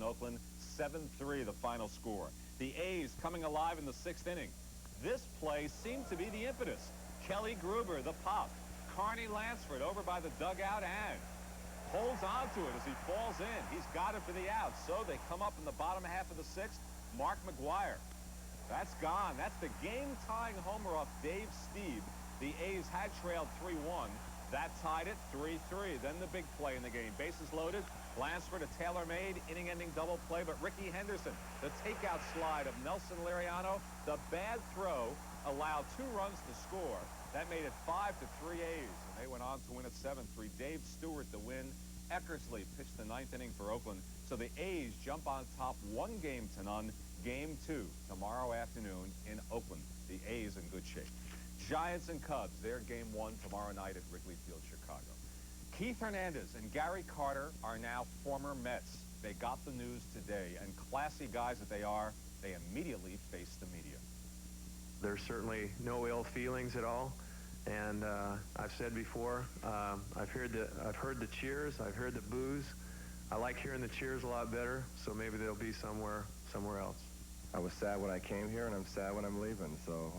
Oakland. 7-3 the final score. The A's coming alive in the 6th inning. This play seemed to be the impetus. Kelly Gruber, the pop. Carney Lansford over by the dugout and holds on to it as he falls in. He's got it for the out. So they come up in the bottom half of the 6th. Mark McGuire. That's gone. That's the game-tying homer off Dave Steeb. The A's had trailed 3-1. That tied it 3-3. Then the big play in the game. Bases loaded. Lansford, a tailor-made inning-ending double play, but Ricky Henderson, the takeout slide of Nelson Liriano, the bad throw allowed 2 runs to score. That made it 5-3 A's, and they went on to win at 7-3. Dave Stewart the win. Eckersley pitched the 9th inning for Oakland. So the A's jump on top 1-0 Game 2 tomorrow afternoon in Oakland. The A's in good shape. Giants and Cubs, their Game 1 tomorrow night at Wrigley Field, Chicago. Keith Hernandez and Gary Carter are now former Mets. They got the news today, and classy guys that they are, they immediately faced the media. There's certainly no ill feelings at all, and I've said before, I've heard the cheers, I've heard the boos. I like hearing the cheers a lot better, so maybe they'll be somewhere else. I was sad when I came here, and I'm sad when I'm leaving. So,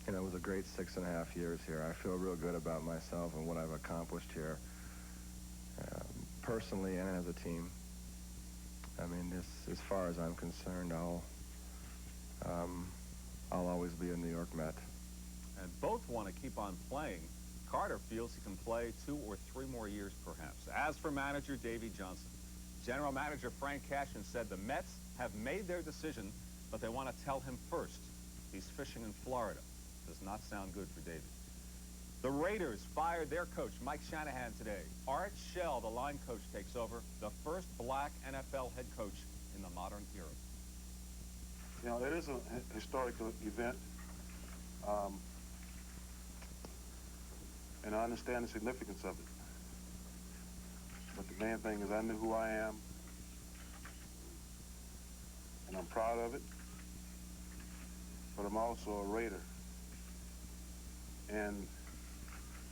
you know, it was a great 6.5 years here. I feel real good about myself and what I've accomplished here, personally and as a team. I mean, as far as I'm concerned, I'll always be a New York Met. And both want to keep on playing. Carter feels he can play 2 or 3 more years, perhaps. As for manager Davey Johnson, general manager Frank Cashin said the Mets have made their decision, but they want to tell him first. He's fishing in Florida. Does not sound good for Davey. The Raiders fired their coach, Mike Shanahan, today. Art Shell, the line coach, takes over, the first black NFL head coach in the modern era. You know, it is a historical event, and I understand the significance of it. But the main thing is I knew who I am, and I'm proud of it, but I'm also a Raider. And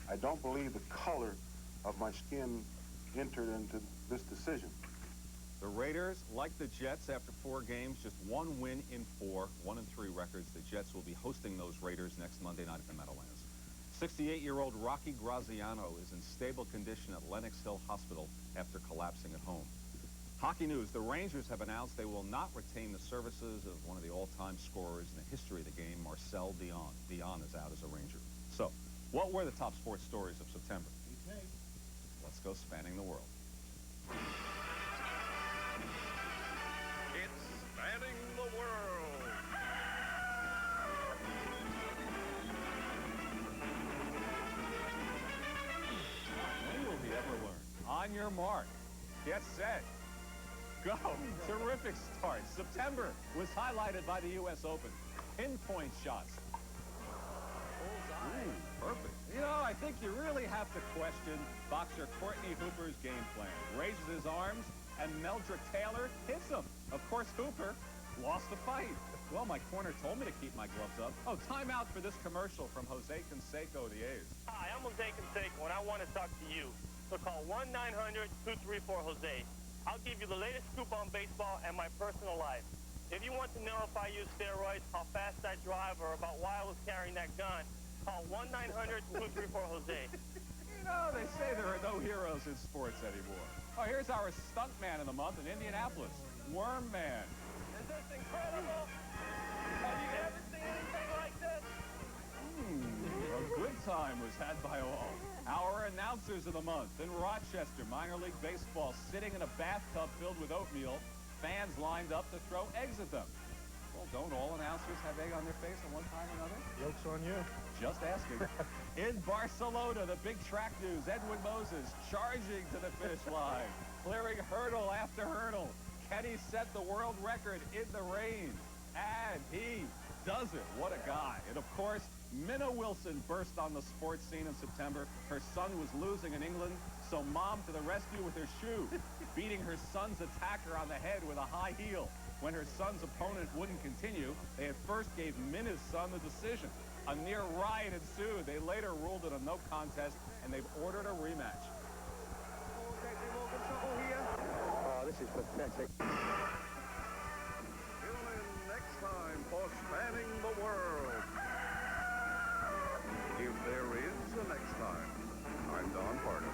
I don't believe the color of my skin entered into this decision. The Raiders, like the Jets, after 4 games, just 1 win in 4, 1-3 records. The Jets will be hosting those Raiders next Monday night at the Meadowlands. 68-year-old Rocky Graziano is in stable condition at Lenox Hill Hospital after collapsing at home. Hockey news, the Rangers have announced they will not retain the services of one of the all-time scorers in the history of the game, Marcel Dion. Dion is out as a Ranger. So, what were the top sports stories of September? Let's go spanning the world. It's spanning the world. When will he ever learn? On your mark. Get set. Go. Terrific start. September was highlighted by the U.S. Open. Pinpoint shots. Ooh, perfect. You know, I think you really have to question boxer Courtney Hooper's game plan. Raises his arms, and Meldrick Taylor hits him. Of course, Hooper lost the fight. Well, my corner told me to keep my gloves up. Oh, timeout for this commercial from Jose Canseco of the A's. Hi, I'm Jose Canseco, and I want to talk to you. So call 1-900-234-JOSE. I'll give you the latest scoop on baseball and my personal life. If you want to know if I use steroids, how fast I drive, or about why I was carrying that gun, call 1-900-234-JOSE. You know, they say there are no heroes in sports anymore. Oh, here's our stunt man of the month in Indianapolis, Worm Man. Is this incredible? Have you ever seen anything like this? A good time was had by all. Our announcers of the month in Rochester, minor league baseball, sitting in a bathtub filled with oatmeal, fans lined up to throw eggs at them. Well, don't all announcers have egg on their face at one time or another? Joke's on you. Just asking. In Barcelona, the big track news, Edwin Moses charging to the finish line, clearing hurdle after hurdle. Can he set the world record in the rain? And he does it. What a guy. And of course, Minna Wilson burst on the sports scene in September. Her son was losing in England, so mom to the rescue with her shoe, beating her son's attacker on the head with a high heel. When her son's opponent wouldn't continue, they at first gave Minna's son the decision. A near riot ensued. They later ruled it a no contest, and they've ordered a rematch. Trouble here. This is pathetic. Tune in next time for Spanning the World. If there is a next time, I'm Don Parker.